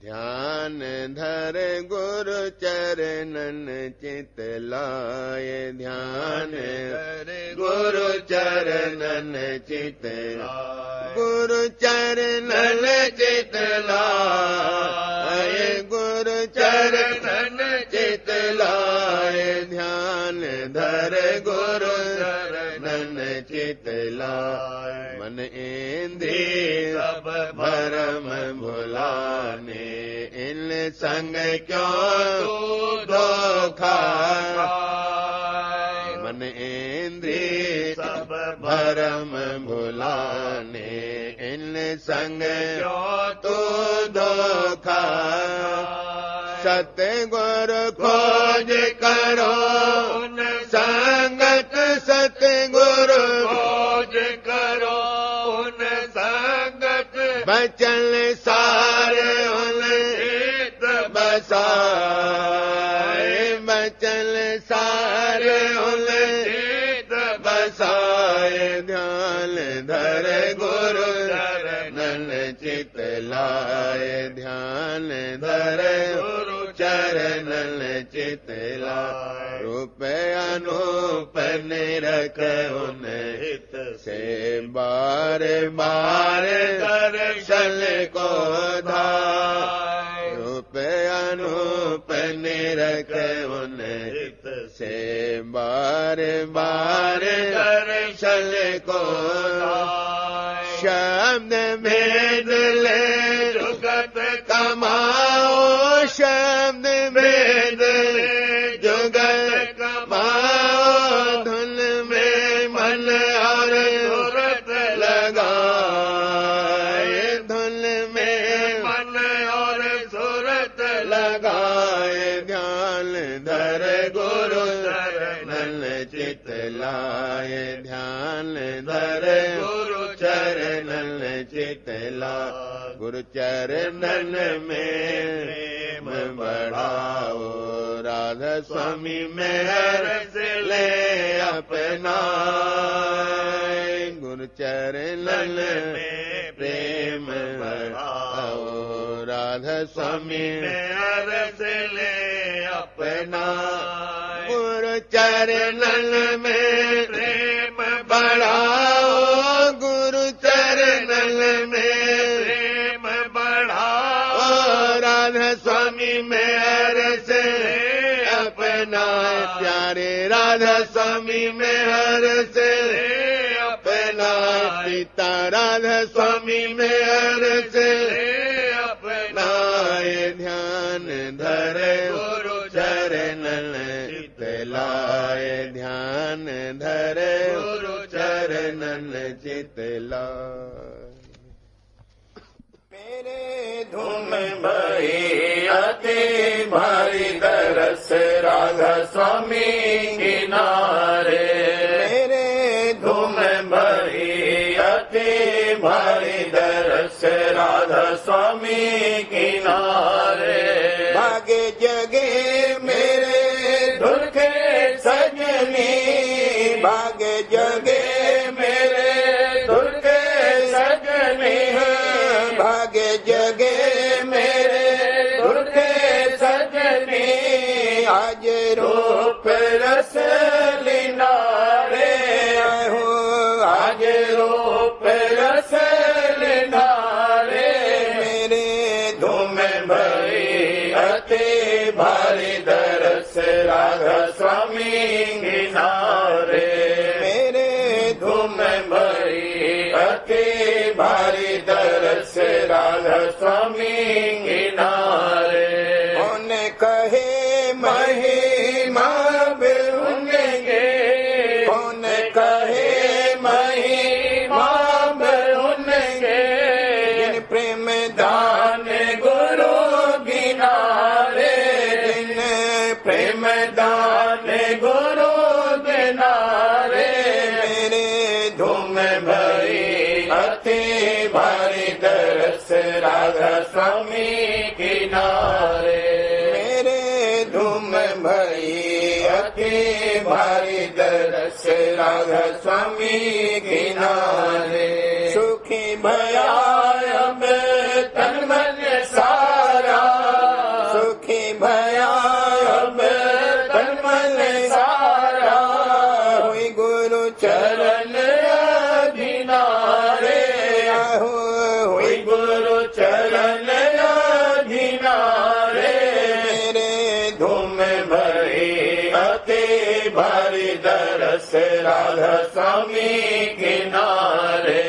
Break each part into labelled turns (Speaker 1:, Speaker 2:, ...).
Speaker 1: ध्यान धर गुरु चरणन चित लाए, ध्यान धर गुरु चरणन चित लाए, गुरु चरणन चित लाए, गुरु चरणन चित लाए, ध्यान धर गुरु चरणन चित लाए। मन इंद्रिय सब भरम भुलाने, इन संग क्यों तू धोखा। मन इंद्रिय सब भरम भुलाने, इन संग क्यों तू धोखा। सतगुरु खोज करो उन संगत, सतगुरु खोज करो उन संगत, बचन सारे उन हित बसाए, बचन सारे उन हित बसाए। ध्यान धर गुरु चरणन चित लाए, ध्यान धर गुरु चरणन चित लाए। रूप अनूप निरख उन हित से, बार बार दर्शन को धाय। रूप अनूप निरख उन हित से, बार बार दर्शन को धाय। शब्द भेद ले जुगत कमाओ, शब्द भेद ले जुगत कमाओ। धुन में मन और सुरत लगाए, धुन में मन और सुरत लगाए। ध्यान धर गुरु चरणन चित लाए, ध्यान धर गुरु चरणन चित लाए। गुरु चरणन में प्रेम बढ़ाओ, राधा स्वामी मेहर से ले अपना। गुरु चरणन में प्रेम बढ़ाओ, राधा स्वामी मेहर से ले अपना। गुरु चरणन में प्रेम बढ़ाओ, गुरु चरणन में प्रेम बढ़ाओ। राधा स्वामी मेहर से अपना, प्यारे राधा स्वामी मेहर से अपना। सीता राधा स्वामी मेहर से अपना। ध्यान धर गुरु चरणन चित लाए, ध्यान धर गुरु चरणन चित लाए। मेरे धूम भई अति भारी दरस, राधा स्वामी किनारे। मेरे धूम भई अति भारी दरस, राधा स्वामी किनारे। भागे जगे मेरे धुरखे सजनी, भागे जगे मेरे धुरखे सजनी। भागे जगे मेरे धुरखे सजनी, आज रूप रस लिनारे हो, आज रूप रस लिनारे। मेरे धूम भई अति भारी दरस, राधा स्वामी किनारे। मेरे धूम भई अति भारी दरस, राधा स्वामी किनारे। कौन कहे महिमा बिरुंगे, कौन कहे महिमा बिरुंगे। जिन प्रेम दान गुरु गिनारे, जिन प्रेम दान गुरु गिनारे। मेरे धूम भई अति भारी दरस, राधा स्वामी किनारे। मेरे धूम भई अति भारी दरस, राधा स्वामी किनारे। सुखी भया अब तन मन सारा, भारी दरस राधा स्वामी किनारे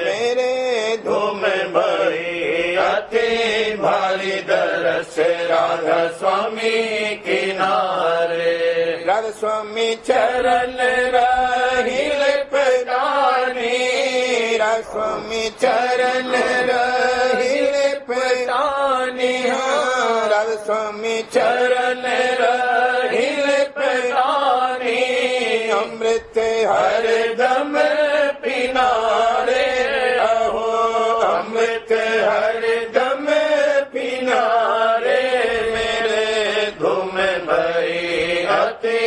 Speaker 1: मेरे धूम भरी अति भारी दरस राधा स्वामी किनारे राधा स्वामी चरण रहिल पटानी राधा स्वामी चरण रहिल पटानी राधा स्वामी चरण रहिल पटानी अमृत हर दम पिनारे अहो अमृत हर दम पिनारे मेरे धूम भई अति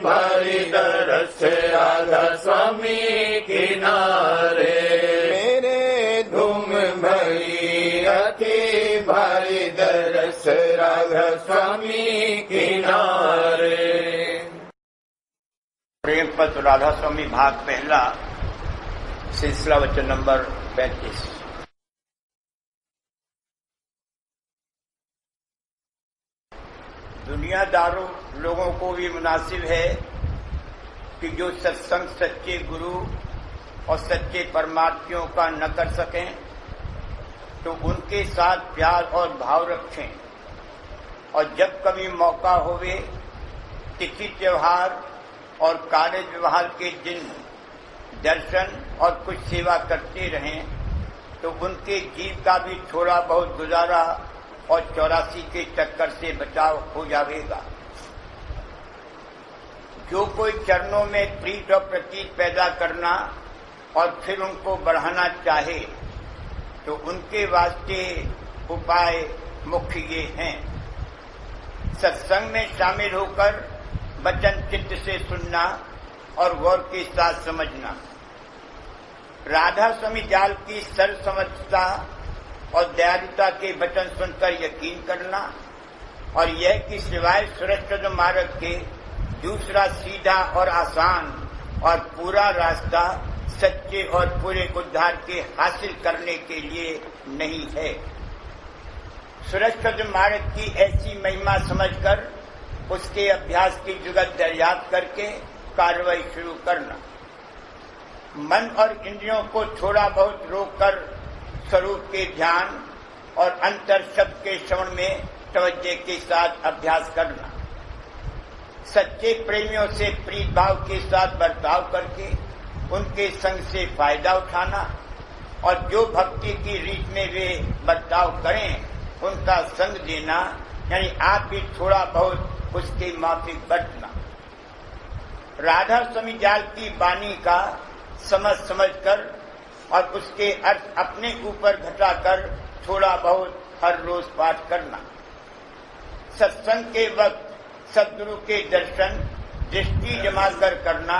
Speaker 1: भारी दरस राधा स्वामी किनारे मेरे धूम भई अति भारी दरस राधा स्वामी किनारे।
Speaker 2: प्रेम पत्र राधा स्वामी भाग पहला सिलसिला वचन नंबर 35। दुनियादारों लोगों को भी मुनासिब है कि जो सत्संग सच्चे गुरु और सच्चे परमार्थियों का न कर सकें तो उनके साथ प्यार और भाव रखें और जब कभी मौका होवे तिथि त्योहार और कार्य व्यवहार के दिन दर्शन और कुछ सेवा करते रहें तो उनके जीव का भी थोड़ा बहुत गुजारा और 84 के चक्कर से बचाव हो जाएगा। जो कोई चरणों में प्रीत और प्रतीत पैदा करना और फिर उनको बढ़ाना चाहे तो उनके वास्ते उपाय मुख्य ये हैं। सत्संग में शामिल होकर वचन चित्त से सुनना और गौर के साथ समझना, राधा स्वामी जाल की सर्वसमझता और दयालुता के वचन सुनकर यकीन करना और यह कि सिवाय सुरक्षित मार्ग के दूसरा सीधा और आसान और पूरा रास्ता सच्चे और पूरे उद्धार के हासिल करने के लिए नहीं है। सुरक्षित मार्ग की ऐसी महिमा समझकर उसके अभ्यास की जुगत दरियाफ्त करके कार्रवाई शुरू करना, मन और इंद्रियों को थोड़ा बहुत रोककर स्वरूप के ध्यान और अंतर शब्द के श्रवण में तवज्जो के साथ अभ्यास करना, सच्चे प्रेमियों से प्रीत भाव के साथ बर्ताव करके उनके संग से फायदा उठाना और जो भक्ति की रीत में वे बर्ताव करें उनका संग देना, यानी आप भी थोड़ा बहुत उसके माफिक बरतना। राधा स्वामी जाल की वाणी का समझ कर और उसके अर्थ अपने ऊपर घटाकर थोड़ा बहुत हर रोज पाठ करना, सत्संग के वक्त सद्गुरु के दर्शन दृष्टि जमाकर करना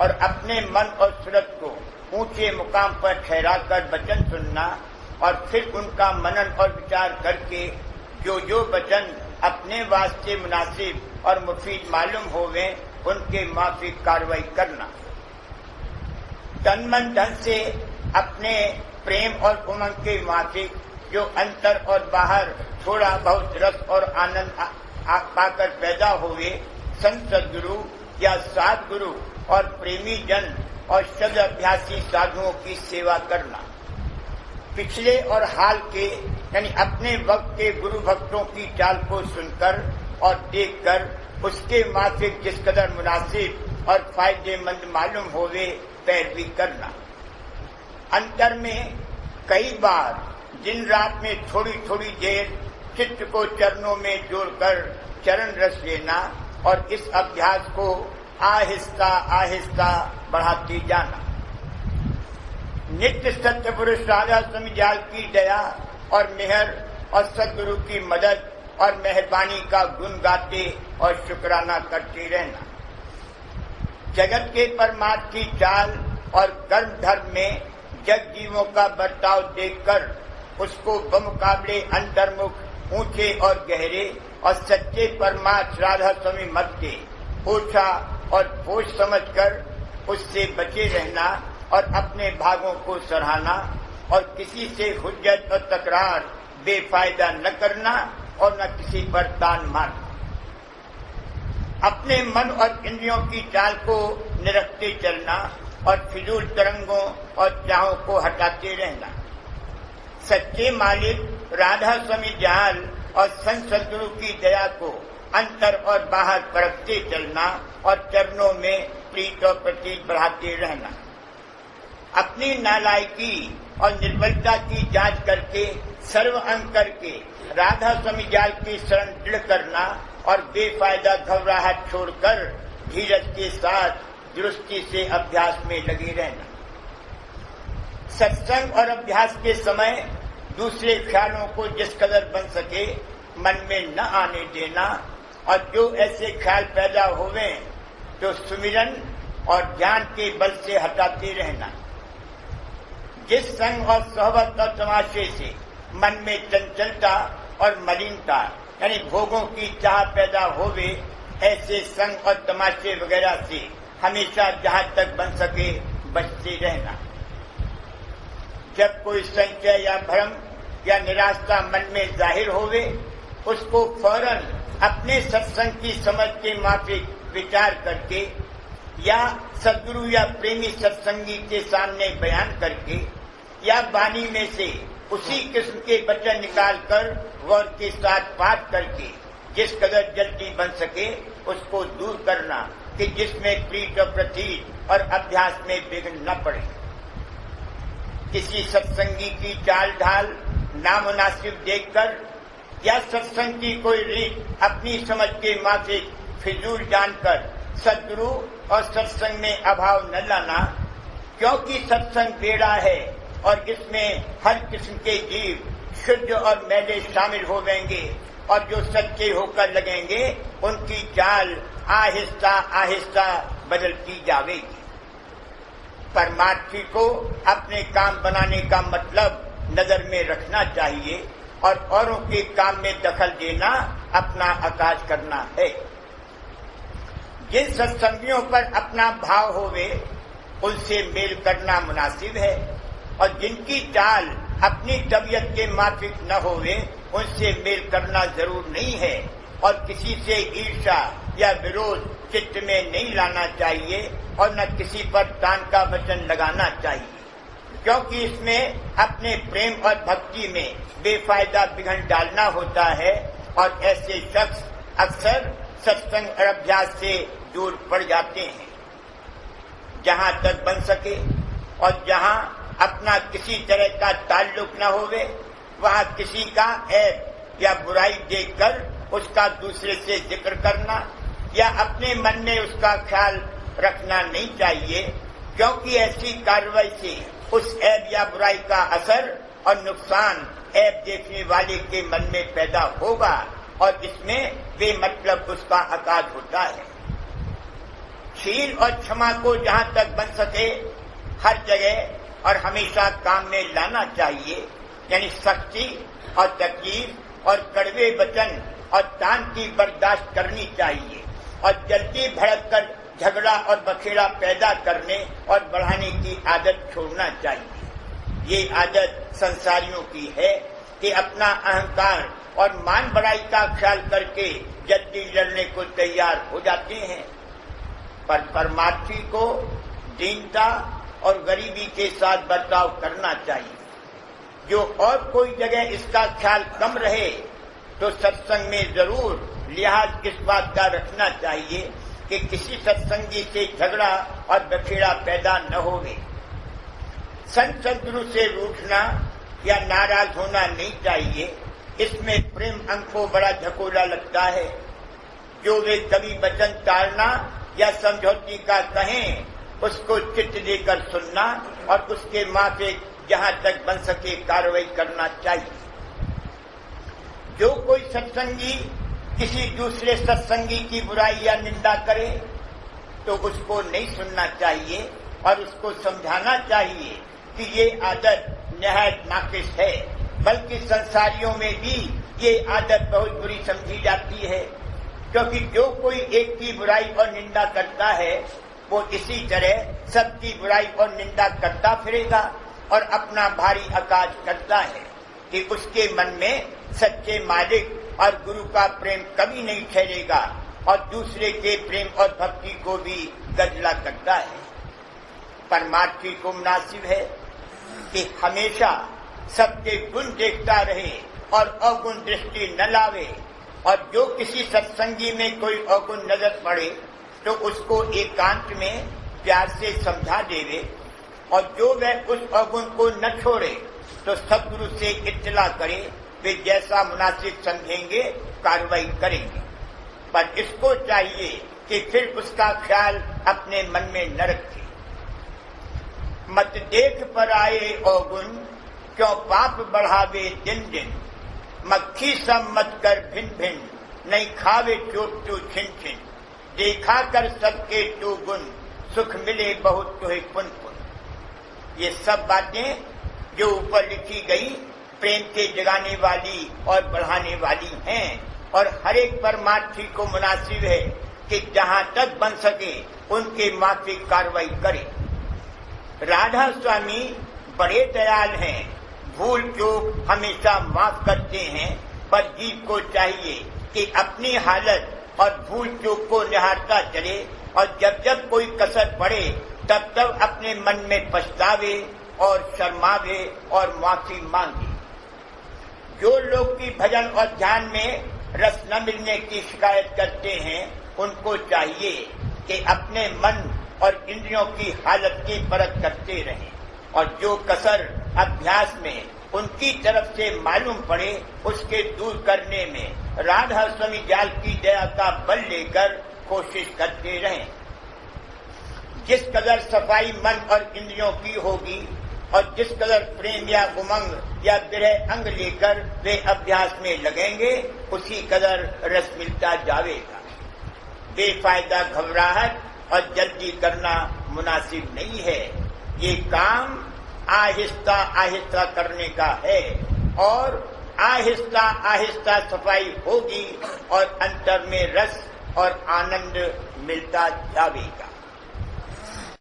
Speaker 2: और अपने मन और सूरत को ऊंचे मुकाम पर ठहराकर वचन सुनना और फिर उनका मनन और विचार करके जो वचन अपने वास्ते मुनासिब और मुफीद मालूम होवे उनके माफिक कार्रवाई करना, तन मन धन से अपने प्रेम और उमंग के माफिक जो अंतर और बाहर थोड़ा बहुत रस और आनंद पाकर पैदा हुए संत सद्गुरु या सद्गुरु और प्रेमी जन और शब्द अभ्यासी साधुओं की सेवा करना, पिछले और हाल के यानी अपने वक्त के गुरु भक्तों की चाल को सुनकर और देखकर उसके माफिक जिस कदर मुनासिब और फायदेमंद मालूम होवे पैरवी करना, अंतर में कई बार दिन रात में थोड़ी थोड़ी देर चित्त को चरणों में जोड़कर चरण रस लेना और इस अभ्यास को आहिस्ता आहिस्ता बढ़ाते जाना। नित्य सत्य पुरुष राधा स्वामी जाल की दया और मेहर और सद्गुरु की मदद और मेहरबानी का गुण गाते और शुक्राना करते रहना। जगत के परमार्थ की चाल और कर्म धर्म में जग जीवों का बर्ताव देखकर उसको बमुकाबले अंतर्मुख ऊंचे और गहरे और सच्चे परमार्थ राधा स्वामी मत के ओछा और बोझ समझकर उससे बचे रहना और अपने भागों को सराहना और किसी से हुज्जत और तकरार बेफायदा न करना और न किसी पर तान मारना। अपने मन और इंद्रियों की चाल को निरखते चलना और फिजूल तरंगों और चाहों को हटाते रहना। सच्चे मालिक राधा स्वामी जाल और संत सद्गुरु की दया को अंतर और बाहर परखते चलना और चरणों में प्रीत और प्रतीत बढ़ाते रहना। अपनी नालायकी और निर्बलता की जांच करके सर्व अंग करके राधा स्वामी जाल की शरण दृढ़ करना और बेफायदा घबराहट छोड़कर धीरज के साथ दुरुस्ती से अभ्यास में लगे रहना। सत्संग और अभ्यास के समय दूसरे ख्यालों को जिस कदर बन सके मन में न आने देना और जो ऐसे ख्याल पैदा होवे तो सुमिरन और ध्यान के बल से हटाते रहना। जिस संग और सोहबत और तमाशे से मन में चंचलता और मलिनता यानी भोगों की चाह पैदा होवे ऐसे संग और तमाशे वगैरह से हमेशा जहां तक बन सके बचते रहना। जब कोई संशय या भ्रम या निराशा मन में जाहिर होवे उसको फौरन अपने सत्संग की समझ के माफिक विचार करके या सद्गुरु या प्रेमी सत्संगी के सामने बयान करके या वाणी में से उसी किस्म के वचन निकालकर गौर के साथ पाठ करके जिस कदर जल्दी बन सके उसको दूर करना कि जिसमें प्रीत और प्रतीत और अभ्यास में विघ्न न पड़े। किसी सत्संगी की चाल ढाल नामुनासिब देखकर या सत्संग की कोई रीत अपनी समझ के माफिक फिजूल जानकर सद्गुरु और सत्संग में अभाव न लाना, क्योंकि सत्संग बेड़ा है और इसमें हर किस्म के जीव शुद्ध और मैले शामिल होंगे और जो सच्चे होकर लगेंगे उनकी चाल आहिस्ता आहिस्ता बदलती जाएगी। परमार्थी को अपने काम बनाने का मतलब नजर में रखना चाहिए और औरों के काम में दखल देना अपना आकाश करना है। जिन सत्संगियों पर अपना भाव होवे उनसे मेल करना मुनासिब है और जिनकी चाल अपनी तबीयत के माफिक न होवे उनसे मेल करना जरूर नहीं है और किसी से ईर्ष्या या विरोध चित्त में नहीं लाना चाहिए और न किसी पर तान का वचन लगाना चाहिए, क्योंकि इसमें अपने प्रेम और भक्ति में बेफायदा विघ्न डालना होता है और ऐसे शख्स अक्सर सत्संग और अभ्यास से दूर पड़ जाते हैं। जहां तक बन सके और जहां अपना किसी तरह का ताल्लुक न होवे वहां किसी का ऐब या बुराई देखकर उसका दूसरे से जिक्र करना या अपने मन में उसका ख्याल रखना नहीं चाहिए, क्योंकि ऐसी कार्रवाई से उस ऐब या बुराई का असर और नुकसान ऐब देखने वाले के मन में पैदा होगा और इसमें बेमतलब उसका आकाश होता है। शील और क्षमा को जहां तक बन सके हर जगह और हमेशा काम में लाना चाहिए, यानी सख्ती और तकलीफ और कड़वे वचन और तान की बर्दाश्त करनी चाहिए और जल्दी भड़क कर झगड़ा और बखेड़ा पैदा करने और बढ़ाने की आदत छोड़ना चाहिए। ये आदत संसारियों की है कि अपना अहंकार और मान बढ़ाई का ख्याल करके जल्दी लड़ने को तैयार हो जाते हैं, पर परमार्थी को दीनता और गरीबी के साथ बर्ताव करना चाहिए। जो और कोई जगह इसका ख्याल कम रहे तो सत्संग में जरूर लिहाज इस बात का रखना चाहिए कि किसी सत्संगी से झगड़ा और बखेड़ा पैदा न होवे। संत सद्गुरु से रूठना या नाराज होना नहीं चाहिए, इसमें प्रेम अंग को बड़ा झकोला लगता है। जो वे कभी वचन टालना या समझौती का कहें उसको चित्त देकर सुनना और उसके माफिक जहां तक बन सके कार्रवाई करना चाहिए। जो कोई सत्संगी किसी दूसरे सत्संगी की बुराई या निंदा करे तो उसको नहीं सुनना चाहिए और उसको समझाना चाहिए कि ये आदत निहायत नाकिस है, बल्कि संसारियों में भी ये आदत बहुत बुरी समझी जाती है, क्योंकि जो कोई एक की बुराई और निंदा करता है वो इसी तरह सबकी बुराई और निंदा करता फिरेगा और अपना भारी आकाश करता है कि उसके मन में सच्चे मालिक और गुरु का प्रेम कभी नहीं ठहरेगा और दूसरे के प्रेम और भक्ति को भी गजला करता है। परमार्थी को मुनासिब है कि हमेशा सबके गुण देखता रहे और अवगुण दृष्टि न लावे, और जो किसी सत्संगी में कोई अवगुण नजर पड़े तो उसको एकांत में प्यार से समझा देवे, और जो वह उस अवगुण को न छोड़े तो सदगुरु से इत्तला करे, वे जैसा मुनासिब समझेंगे कार्रवाई करेंगे। पर इसको चाहिए कि फिर उसका ख्याल अपने मन में न रखे। मत देख पर आए अवगुण, क्यों पाप बढ़ावे दिन दिन। मक्खी सब मत कर भिन भिन, नहीं खावे चोट तू छिन छिन। देखा कर सबके तू गुण, सुख मिले बहुत तुहे पुन पुन। ये सब बातें जो ऊपर लिखी गई प्रेम के जगाने वाली और बढ़ाने वाली हैं, और हर एक परमार्थी को मुनासिब है कि जहां तक बन सके उनके माफिक कार्रवाई करे। राधा स्वामी बड़े दयाल हैं, भूल चूक हमेशा माफ करते हैं, पर जीव को चाहिए कि अपनी हालत और भूल चूक को निहारता चले, और जब जब कोई कसर पड़े तब तब अपने मन में पछतावे और शर्मावे और माफी मांगे। जो लोग की भजन और ध्यान में रस न मिलने की शिकायत करते हैं, उनको चाहिए कि अपने मन और इंद्रियों की हालत की परख करते रहें, और जो कसर अभ्यास में उनकी तरफ से मालूम पड़े उसके दूर करने में राधा स्वामी जाल की दया का बल लेकर कोशिश करते रहें। जिस कदर सफाई मन और इंद्रियों की होगी और जिस कदर प्रेम या उमंग या विरह अंग लेकर वे अभ्यास में लगेंगे, उसी कदर रस मिलता जाएगा। बेफायदा घबराहट और जल्दी करना मुनासिब नहीं है। ये काम आहिस्ता आहिस्ता करने का है, और आहिस्ता आहिस्ता सफाई होगी और अंतर में रस और आनंद मिलता जाएगा।